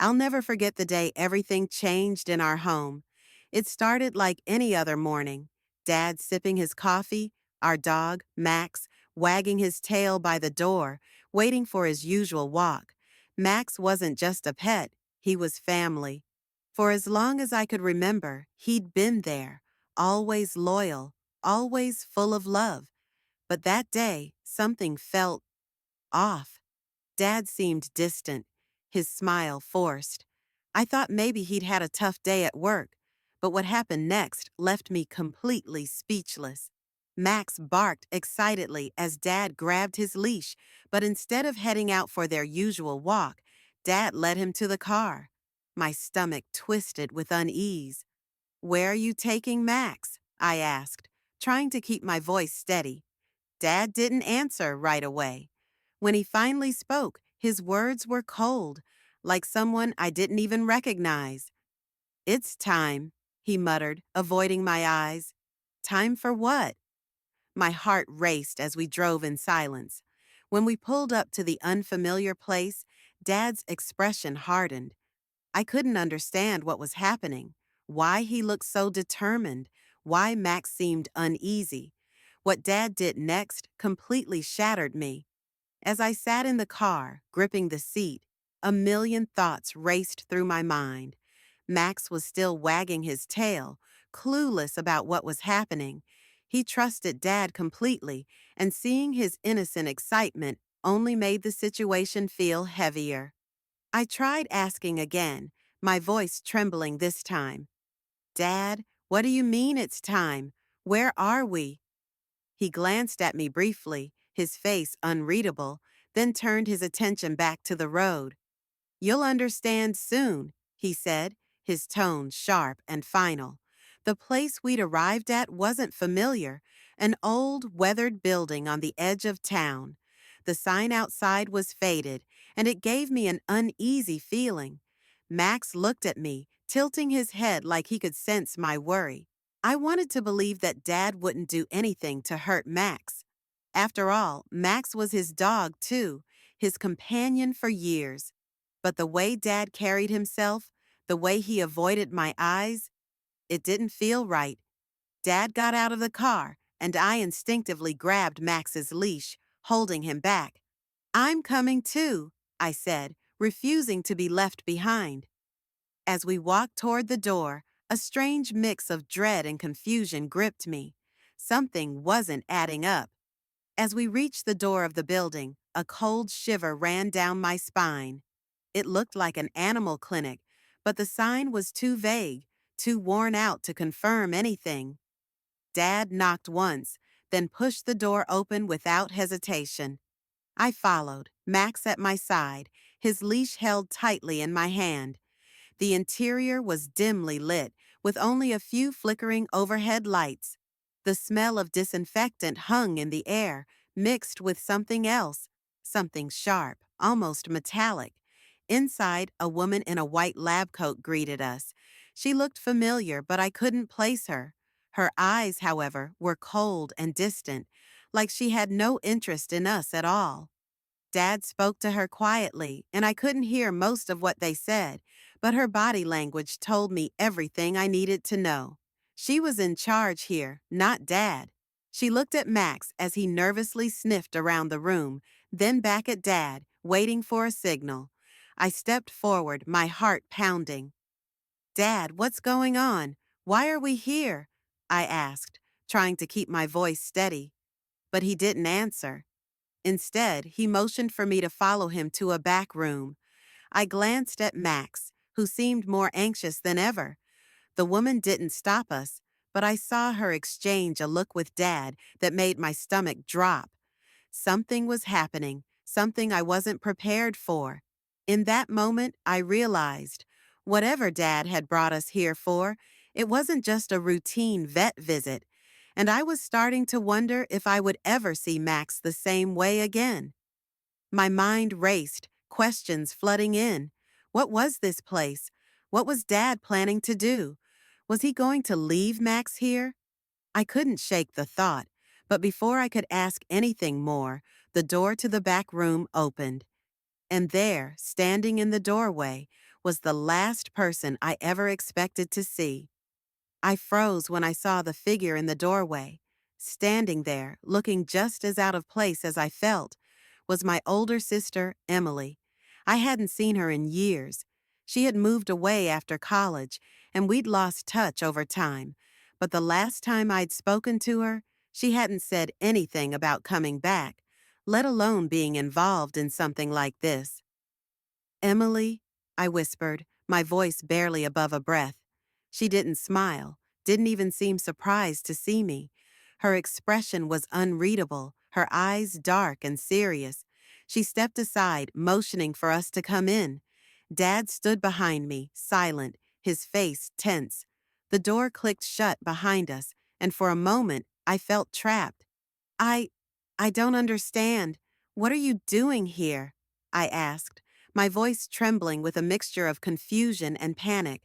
I'll never forget the day everything changed in our home. It started like any other morning. Dad sipping his coffee, our dog, Max, wagging his tail by the door, waiting for his usual walk. Max wasn't just a pet, he was family. For as long as I could remember, he'd been there, always loyal, always full of love. But that day, something felt off. Dad seemed distant, his smile forced. I thought maybe he'd had a tough day at work, but what happened next left me completely speechless. Max barked excitedly as Dad grabbed his leash, but instead of heading out for their usual walk, Dad led him to the car. My stomach twisted with unease. "Where are you taking Max?" I asked, trying to keep my voice steady. Dad didn't answer right away. When he finally spoke, his words were cold, like someone I didn't even recognize. "It's time," he muttered, avoiding my eyes. "Time for what?" My heart raced as we drove in silence. When we pulled up to the unfamiliar place, Dad's expression hardened. I couldn't understand what was happening, why he looked so determined, why Max seemed uneasy. What Dad did next completely shattered me. As I sat in the car, gripping the seat, a million thoughts raced through my mind. Max was still wagging his tail, clueless about what was happening. He trusted Dad completely, and seeing his innocent excitement only made the situation feel heavier. I tried asking again, my voice trembling this time. "Dad, what do you mean it's time? Where are we?" He glanced at me briefly, his face unreadable, then turned his attention back to the road. "You'll understand soon," he said, his tone sharp and final. The place we'd arrived at wasn't familiar, an old, weathered building on the edge of town. The sign outside was faded, and it gave me an uneasy feeling. Max looked at me, tilting his head like he could sense my worry. I wanted to believe that Dad wouldn't do anything to hurt Max. After all, Max was his dog, too, his companion for years. But the way Dad carried himself, the way he avoided my eyes, it didn't feel right. Dad got out of the car, and I instinctively grabbed Max's leash, holding him back. "I'm coming too," I said, refusing to be left behind. As we walked toward the door, a strange mix of dread and confusion gripped me. Something wasn't adding up. As we reached the door of the building, a cold shiver ran down my spine. It looked like an animal clinic, but the sign was too vague, too worn out to confirm anything. Dad knocked once, then pushed the door open without hesitation. I followed, Max at my side, his leash held tightly in my hand. The interior was dimly lit, with only a few flickering overhead lights. The smell of disinfectant hung in the air, mixed with something else, something sharp, almost metallic. Inside, a woman in a white lab coat greeted us. She looked familiar, but I couldn't place her. Her eyes, however, were cold and distant, like she had no interest in us at all. Dad spoke to her quietly, and I couldn't hear most of what they said, but her body language told me everything I needed to know. She was in charge here, not Dad. She looked at Max as he nervously sniffed around the room, then back at Dad, waiting for a signal. I stepped forward, my heart pounding. "Dad, what's going on? Why are we here?" I asked, trying to keep my voice steady. But he didn't answer. Instead, he motioned for me to follow him to a back room. I glanced at Max, who seemed more anxious than ever. The woman didn't stop us, but I saw her exchange a look with Dad that made my stomach drop. Something was happening, something I wasn't prepared for. In that moment, I realized, whatever Dad had brought us here for, it wasn't just a routine vet visit, and I was starting to wonder if I would ever see Max the same way again. My mind raced, questions flooding in. What was this place? What was Dad planning to do? Was he going to leave Max here? I couldn't shake the thought, but before I could ask anything more, the door to the back room opened. And there, standing in the doorway, was the last person I ever expected to see. I froze when I saw the figure in the doorway. Standing there, looking just as out of place as I felt, was my older sister, Emily. I hadn't seen her in years. She had moved away after college, and we'd lost touch over time. But the last time I'd spoken to her, she hadn't said anything about coming back, let alone being involved in something like this. Emily, I whispered, my voice barely above a breath. She didn't smile, didn't even seem surprised to see me. Her expression was unreadable, her eyes dark and serious. She stepped aside, motioning for us to come in. Dad stood behind me, silent, his face tense. The door clicked shut behind us, and for a moment, I felt trapped. I, I don't understand. What are you doing here? I asked, my voice trembling with a mixture of confusion and panic.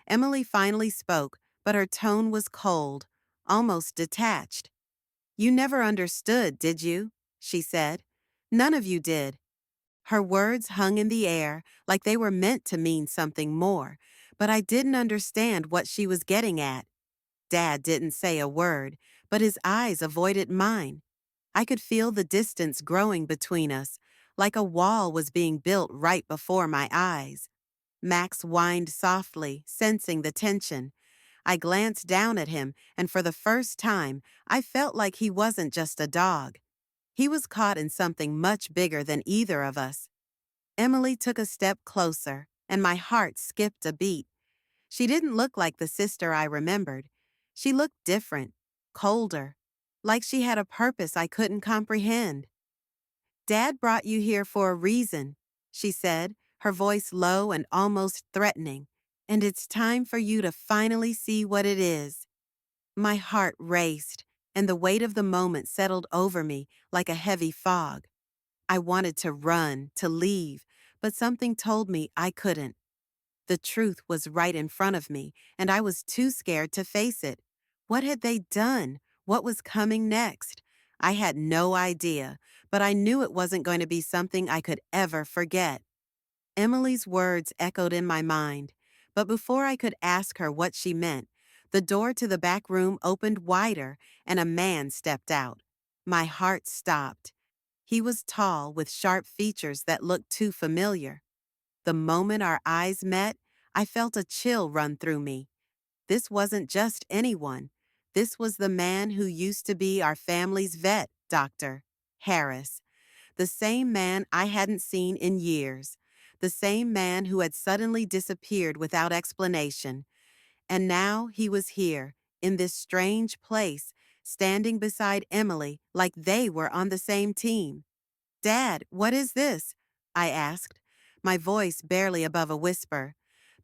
Emily finally spoke, but her tone was cold, almost detached. You never understood, did you? She said. None of you did. Her words hung in the air like they were meant to mean something more, but I didn't understand what she was getting at. Dad didn't say a word, but his eyes avoided mine. I could feel the distance growing between us, like a wall was being built right before my eyes. Max whined softly, sensing the tension. I glanced down at him, and for the first time, I felt like he wasn't just a dog. He was caught in something much bigger than either of us. Emily took a step closer, and my heart skipped a beat. She didn't look like the sister I remembered. She looked different, colder, like she had a purpose I couldn't comprehend. Dad brought you here for a reason, she said, her voice low and almost threatening, and it's time for you to finally see what it is. My heart raced, and the weight of the moment settled over me like a heavy fog. I wanted to run, to leave, but something told me I couldn't. The truth was right in front of me, and I was too scared to face it. What had they done? What was coming next? I had no idea, but I knew it wasn't going to be something I could ever forget. Emily's words echoed in my mind, but before I could ask her what she meant, the door to the back room opened wider, and a man stepped out. My heart stopped. He was tall, with sharp features that looked too familiar. The moment our eyes met, I felt a chill run through me. This wasn't just anyone. This was the man who used to be our family's vet, Dr. Harris. The same man I hadn't seen in years. The same man who had suddenly disappeared without explanation. And now he was here, in this strange place, standing beside Emily like they were on the same team. Dad, what is this? I asked, my voice barely above a whisper.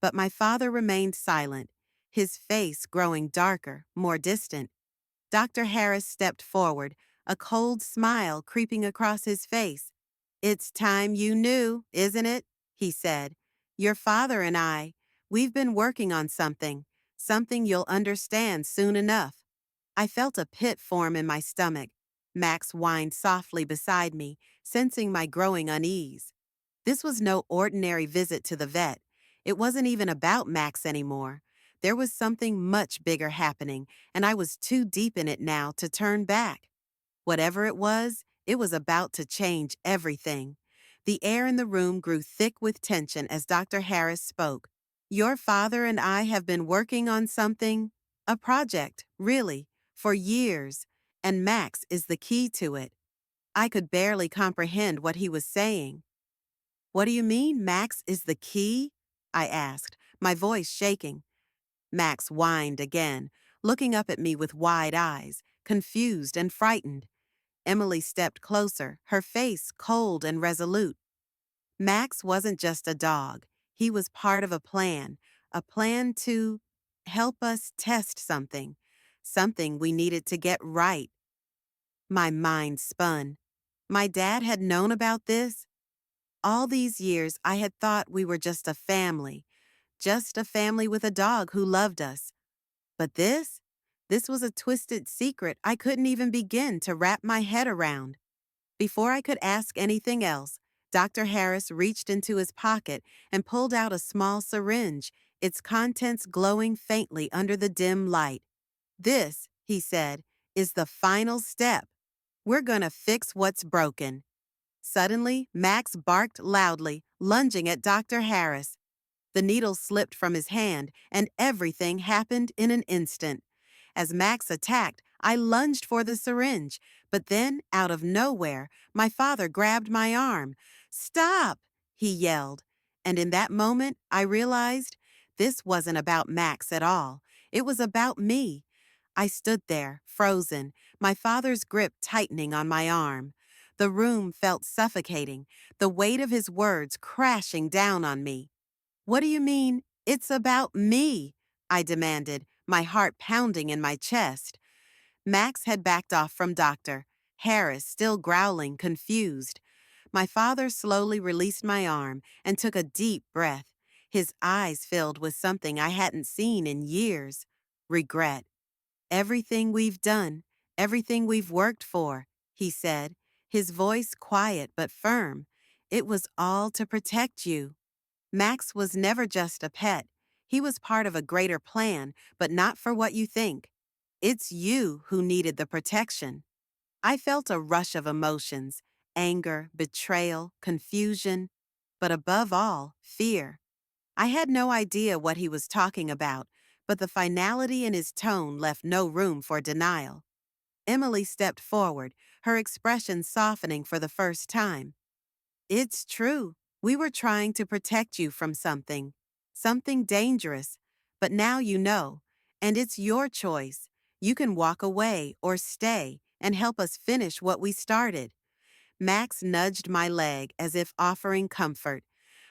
But my father remained silent, his face growing darker, more distant. Dr. Harris stepped forward, a cold smile creeping across his face. It's time you knew, isn't it? He said. Your father and we've been working on something you'll understand soon enough. I felt a pit form in my stomach. Max whined softly beside me, sensing my growing unease. This was no ordinary visit to the vet. It wasn't even about Max anymore. There was something much bigger happening, and I was too deep in it now to turn back. Whatever it was about to change everything. The air in the room grew thick with tension as Dr. Harris spoke. Your father and I have been working on a project, really, for years, and Max is the key to it. I could barely comprehend what he was saying. What do you mean Max is the key? I asked, my voice shaking. Max whined again, looking up at me with wide eyes, confused and frightened. Emily stepped closer, her face cold and resolute. Max wasn't just a dog. He was part of a plan to help us test something we needed to get right. My mind spun. My dad had known about this. All these years, I had thought we were just a family with a dog who loved us. But this was a twisted secret I couldn't even begin to wrap my head around. Before I could ask anything else, Dr. Harris reached into his pocket and pulled out a small syringe, its contents glowing faintly under the dim light. This, he said, is the final step. We're gonna fix what's broken. Suddenly, Max barked loudly, lunging at Dr. Harris. The needle slipped from his hand, and everything happened in an instant. As Max attacked, I lunged for the syringe, but then, out of nowhere, my father grabbed my arm. "Stop!" he yelled. And in that moment, I realized this wasn't about Max at all. It was about me. I stood there, frozen, my father's grip tightening on my arm. The room felt suffocating, the weight of his words crashing down on me. "What do you mean, it's about me?" I demanded, my heart pounding in my chest. Max had backed off from Dr. Harris, still growling, confused. My father slowly released my arm and took a deep breath. His eyes filled with something I hadn't seen in years. Regret. "Everything we've done, everything we've worked for," he said, his voice quiet but firm. "It was all to protect you." Max was never just a pet. He was part of a greater plan, but not for what you think. It's you who needed the protection. I felt a rush of emotions: anger, betrayal, confusion, but above all, fear. I had no idea what he was talking about, but the finality in his tone left no room for denial. Emily stepped forward, her expression softening for the first time. "It's true. We were trying to protect you from something dangerous. But now you know, and it's your choice. You can walk away or stay and help us finish what we started." Max nudged my leg as if offering comfort.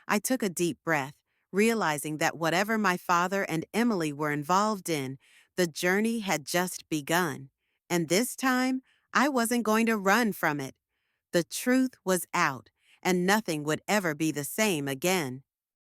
I took a deep breath, realizing that whatever my father and Emily were involved in, the journey had just begun. And this time, I wasn't going to run from it. The truth was out, and nothing would ever be the same again.